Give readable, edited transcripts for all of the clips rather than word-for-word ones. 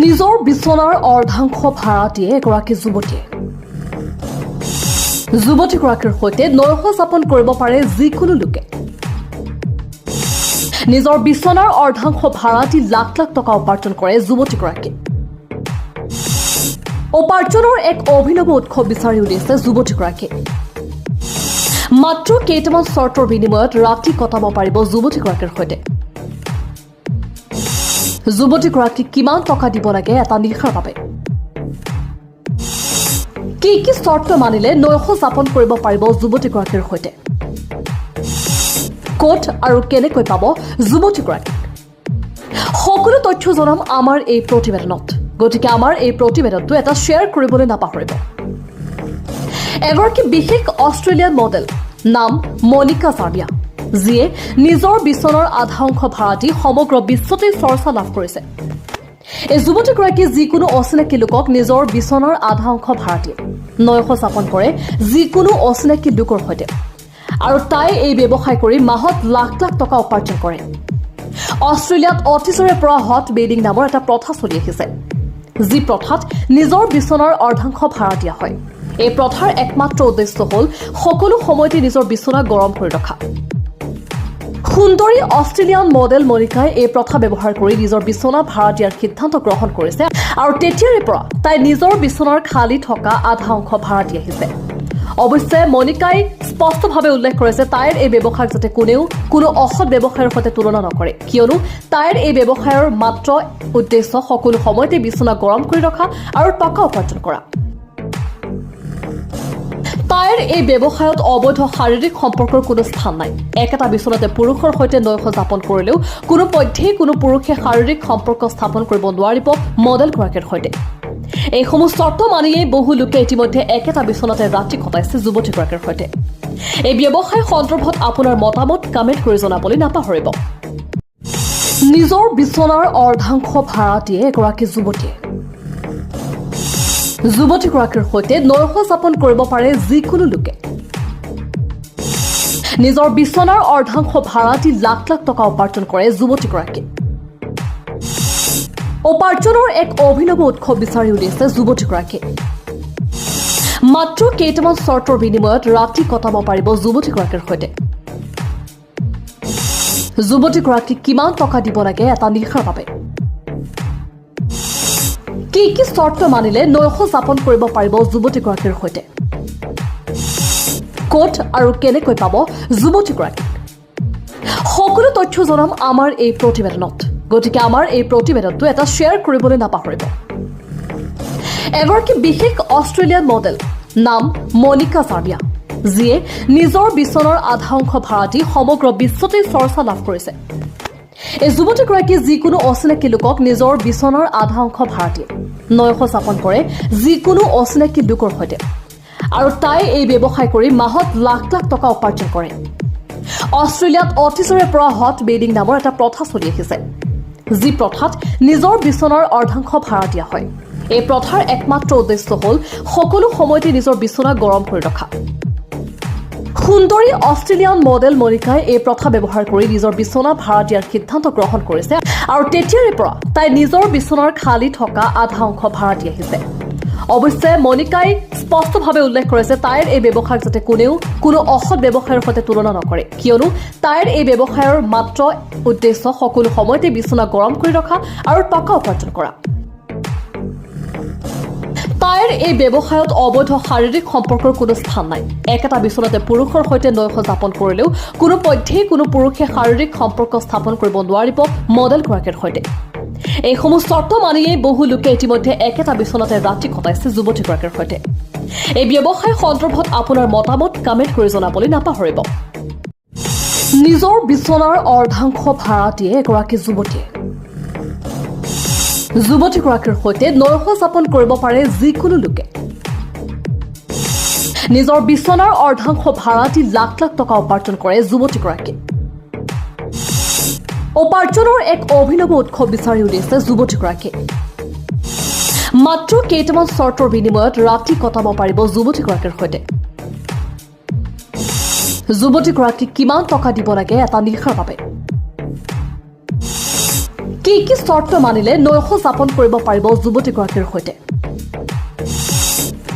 নিজৰ বিচনাৰ অৰ্ধাংশ ভাড়া দিয়ে এগৰাকী যুৱতীয়ে। যুৱতীগৰাকীৰ সৈতে নৰহ যাপন কৰিব পাৰে যিকোনো লোকে। নিজৰ বিচনাৰ অৰ্ধাংশ ভাড়া দি লাখ লাখ টকা উপাৰ্জন কৰে যুৱতীগৰাকী। উপাৰ্জনৰ এক অভিনৱ উৎস বিচাৰি উলিয়াইছে যুৱতীগৰাকী। মাত্ৰ কেইটামান চৰ্তৰ বিনিময়ত ৰাতি কটাব পাৰিব যুৱতীগৰাকীৰ সৈতে। যুৱতীগৰাকীক কিমান টকা দিব লাগে এটা নিশাৰ বাবে, কি কি চৰ্ত মানিলে নৰহ যাপন কৰিব পাৰিব যুৱতীগৰাকীৰ সৈতে, ক'ত আৰু কেনেকৈ পাব যুৱতীগৰাকীক, সকলো তথ্য জনাম আমাৰ এই প্ৰতিবেদনত। গতিকে আমাৰ এই প্ৰতিবেদনটো এটা শ্বেয়াৰ কৰিবলৈ নাপাহৰিব। এগৰাকী বিশেষ অষ্ট্ৰেলিয়ান মডেল নাম মনিকা জাৰ্বিয়া, যিয়ে নিজৰ বিচনাৰ আধা অংশ ভাড়া দি সমগ্ৰ বিশ্বতে চৰ্চা লাভ কৰিছে। এই যুৱতীগৰাকীয়ে যিকোনো অচিনাকি লোকক নিজৰ বিচনাৰ আধা অংশ ভাড়া দিয়ে, নৰহ যাপন কৰে যিকোনো অচিনাকি লোকৰ সৈতে, আৰু তাই এই ব্যৱসায় কৰি মাহত লাখ লাখ টকা উপাৰ্জন কৰে। অষ্ট্ৰেলিয়াত অতীজৰে পৰা হট বেডিং নামৰ এটা প্ৰথা চলি আহিছে, যি প্ৰথাত নিজৰ বিচনাৰ অৰ্ধাংশ ভাড়া দিয়া হয়। এই প্ৰথাৰ একমাত্ৰ উদ্দেশ্য হ'ল সকলো সময়তে নিজৰ বিচনা গৰম কৰি ৰখা। সুন্দৰী অষ্ট্ৰেলিয়ান মডেল মনিকাই এই প্ৰথা ব্যৱহাৰ কৰি নিজৰ বিচনা ভাড়া দিয়াৰ সিদ্ধান্ত গ্ৰহণ কৰিছে, আৰু তেতিয়াৰে পৰা তাই নিজৰ বিচনাৰ খালী থকা আধা অংশ ভাড়া দি আহিছে। অৱশ্যে মনিকাই স্পষ্টভাৱে উল্লেখ কৰিছে তাইৰ এই ব্যৱসায়ক যাতে কোনেও কোনো অসৎ ব্যৱসায়ৰ সৈতে তুলনা নকৰে, কিয়নো তাইৰ এই ব্যৱসায়ৰ মাত্ৰ উদ্দেশ্য সকলো সময়তে বিচনা গৰম কৰি ৰখা আৰু টকা উপাৰ্জন কৰা। তাইৰ এই ব্যৱসায়ত অবৈধ শাৰীৰিক সম্পৰ্কৰ কোনো স্থান নাই। একেটা বিচনাতে পুৰুষৰ সৈতে নৰহ যাপন কৰিলেও কোনো পধ্যেই কোনো পুৰুষে শাৰীৰিক সম্পৰ্ক স্থাপন কৰিব নোৱাৰিব মডেলগৰাকীৰ সৈতে। এইসমূহ চৰ্ত মানিয়েই বহু লোকে ইতিমধ্যে একেটা বিচনাতে ৰাতি কটাইছে যুৱতীগৰাকীৰ সৈতে। এই ব্যৱসায় সন্দৰ্ভত আপোনাৰ মতামত কমেণ্ট কৰি জনাবলৈ নাপাহৰিব। নিজৰ বিচনাৰ অৰ্ধাংশ ভাড়া দিয়ে এগৰাকী যুৱতীয়ে। যুৱতীগৰাকীৰ সৈতে নৰহ যাপন কৰিব পাৰে যিকোনো লোকে। নিজৰ বিচনাৰ অৰ্ধাংশ ভাড়া দি লাখ লাখ টকা উপাৰ্জন কৰে যুৱতীগৰাকী। উপাৰ্জনৰ এক অভিনৱ উৎস বিচাৰি উলিয়াইছে যুৱতীগৰাকী। মাত্ৰ কেইটামান চৰ্তৰ বিনিময়ত ৰাতি কটাব পাৰিব যুৱতীগৰাকীৰ সৈতে। যুৱতীগৰাকীক কিমান টকা দিব লাগে এটা নিশাৰ বাবে, কি কি চৰ্ত মানিলে নৰহ যাপন কৰিব পাৰিব যুৱতীগৰাকীৰ সৈতে, ক'ত আৰু কেনেকৈ পাব যুৱতীগৰাকীক, সকলো তথ্য জনাম আমাৰ এই প্ৰতিবেদনত। গতিকে আমাৰ এই প্ৰতিবেদনটো এটা শ্বেয়াৰ কৰিবলৈ নাপাহৰিব। এগৰাকী বিশেষ অষ্ট্ৰেলিয়ান মডেল নাম মনিকা জাৰ্বিয়া, যিয়ে নিজৰ বিচনাৰ আধা অংশ ভাড়া দি সমগ্ৰ বিশ্বতে চৰ্চা লাভ কৰিছে। এই যুৱতীগৰাকীয়ে যিকোনো অচিনাকি লোকক নিজৰ বিচনাৰ আধা অংশ ভাড়া দিয়ে, নৰহ যাপন কৰে যিকোনো অচিনাকি লোকৰ সৈতে, আৰু তাই এই ব্যৱসায় কৰি মাহত লাখ লাখ টকা উপাৰ্জন কৰে। অষ্ট্ৰেলিয়াত অতীজৰে পৰা হট বেডিং নামৰ এটা প্ৰথা চলি আহিছে, যি প্ৰথাত নিজৰ বিচনাৰ অৰ্ধাংশ ভাড়া দিয়া হয়। এই প্ৰথাৰ একমাত্ৰ উদ্দেশ্য হ'ল সকলো সময়তে নিজৰ বিচনা গৰম কৰি ৰখা। সুন্দৰী অষ্ট্ৰেলিয়ান মডেল মনিকাই এই প্ৰথা ব্যৱহাৰ কৰি নিজৰ বিচনা ভাড়া দিয়াৰ সিদ্ধান্ত গ্ৰহণ কৰিছে, আৰু তেতিয়াৰে পৰা তাই নিজৰ বিচনাৰ খালী থকা আধা অংশ ভাড়া দি আহিছে। অৱশ্যে মনিকাই স্পষ্টভাৱে উল্লেখ কৰিছে তাইৰ এই ব্যৱসায়ক যাতে কোনেও কোনো অসৎ ব্যৱসায়ৰ সৈতে তুলনা নকৰে, কিয়নো তাইৰ এই ব্যৱসায়ৰ মাত্ৰ উদ্দেশ্য সকলো সময়তে বিচনা গৰম কৰি ৰখা আৰু টকা উপাৰ্জন কৰা। তাইৰ এই ব্যৱসায়ত অবৈধ শাৰীৰিক সম্পৰ্কৰ কোনো স্থান নাই। একেটা বিচনাতে পুৰুষৰ সৈতে নৰহ যাপন কৰিলেও কোনো পধ্যেই কোনো পুৰুষে শাৰীৰিক সম্পৰ্ক স্থাপন কৰিব নোৱাৰিব মডেলগৰাকীৰ সৈতে। এইসমূহ চৰ্ত মানিয়েই বহু লোকে ইতিমধ্যে একেটা বিচনাতে ৰাতি কটাইছে যুৱতীগৰাকীৰ সৈতে। এই ব্যৱসায় সন্দৰ্ভত আপোনাৰ মতামত কমেণ্ট কৰি জনাবলৈ নাপাহৰিব। নিজৰ বিচনাৰ অৰ্ধাংশ ভাড়া দিয়ে এগৰাকী যুৱতীয়ে। যুৱতীগৰাকীৰ সৈতে নৰহ যাপন কৰিব পাৰে যিকোনো লোকে। নিজৰ বিচনাৰ অৰ্ধাংশ ভাড়া দি লাখ লাখ টকা উপাৰ্জন কৰে যুৱতীগৰাকী। উপাৰ্জনৰ এক অভিনৱ উৎস বিচাৰি উলিয়াইছে যুৱতীগৰাকী। মাত্ৰ কেইটামান চৰ্তৰ বিনিময়ত ৰাতি কটাব পাৰিব যুৱতীগৰাকীৰ সৈতে। যুৱতীগৰাকীক কিমান টকা দিব লাগে এটা নিশাৰ বাবে, কি চৰ্ত মানিলে নৈশ যাপন কৰিব পাৰিব যুৱতীগৰাকীৰ সৈতে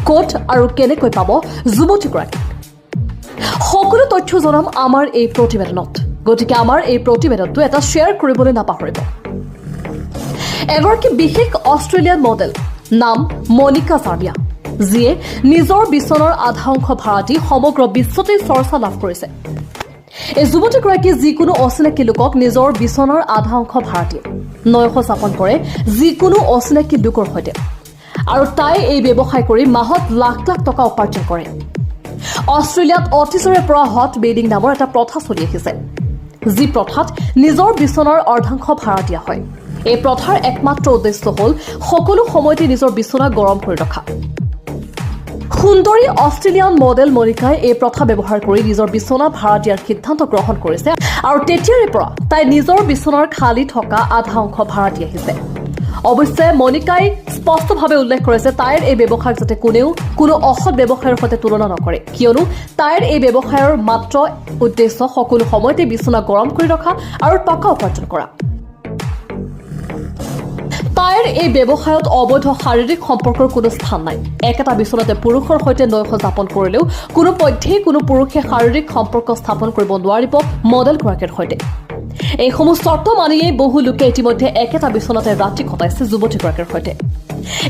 ক'ত আৰু কেনেকৈ পাব যুৱতীগৰাকী সকলো তথ্য জনাম আমাৰ এই প্ৰতিবেদনত গতিকে আমাৰ এই প্ৰতিবেদনটো এটা শ্বেয়াৰ কৰিবলৈ নাপাহৰিব এগৰাকী বিশেষ অষ্ট্ৰেলিয়ান মডেল নাম মনিকা চাৰ্বিয়া যিয়ে নিজৰ বিচনাৰ আধা অংশ ভাড়া দি সমগ্ৰ বিশ্বতে চৰ্চা লাভ কৰিছে এই যুৱতীগৰাকী যিকোনো অচিনাকি লোকক নিজৰ বিচনাৰ আধা অংশ ভাড়া দিয়ে নৈশ যাপন কৰে যিকোনো অচিনাকি লোকৰ সৈতে আৰু তাই এই ব্যৱসায় কৰি মাহত লাখ লাখ টকা উপাৰ্জন কৰে অষ্ট্ৰেলিয়াত অতীজৰে পৰা হট বেডিং নামৰ এটা প্ৰথা চলি আহিছে যি প্ৰথাত নিজৰ বিচনাৰ অৰ্ধাংশ ভাড়া দিয়া হয় এই প্ৰথাৰ একমাত্ৰ উদ্দেশ্য হ'ল সকলো সময়তে নিজৰ বিচনা গৰম কৰি ৰখা সুন্দৰী অষ্ট্ৰেলিয়ান মডেল মনিকাই এই প্ৰথা ব্যৱহাৰ কৰি নিজৰ বিচনা ভাড়া দিয়াৰ সিদ্ধান্ত গ্ৰহণ কৰিছে আৰু তেতিয়াৰে পৰা তাই নিজৰ বিচনাৰ খালী থকা আধা অংশ ভাড়া দি আহিছে অৱশ্যে মনিকাই স্পষ্টভাৱে উল্লেখ কৰিছে তাইৰ এই ব্যৱসায়ক যাতে কোনেও কোনো অসৎ ব্যৱসায়ৰ সৈতে তুলনা নকৰে কিয়নো তাইৰ এই ব্যৱসায়ৰ মাত্ৰ উদ্দেশ্য সকলো সময়তে বিচনা গৰম কৰি ৰখা আৰু টকা উপাৰ্জন কৰা তাইৰ এই ব্যৱসায়ত অবৈধ শাৰীৰিক সম্পৰ্কৰ কোনো স্থান নাই একেটা বিচনাতে পুৰুষৰ সৈতে নৈশ যাপন কৰিলেও কোনো পধ্যেই কোনো পুৰুষে শাৰীৰিক সম্পৰ্ক স্থাপন কৰিব নোৱাৰিব মডেলগৰাকীৰ সৈতে এইসমূহ চৰ্ত মানিয়েই বহু লোকে ইতিমধ্যে একেটা বিচনাতে ৰাতি কটাইছে যুৱতীগৰাকীৰ সৈতে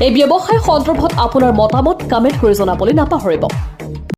এই ব্যৱসায় সন্দৰ্ভত আপোনাৰ মতামত কমেণ্ট কৰি জনাবলৈ নাপাহৰিব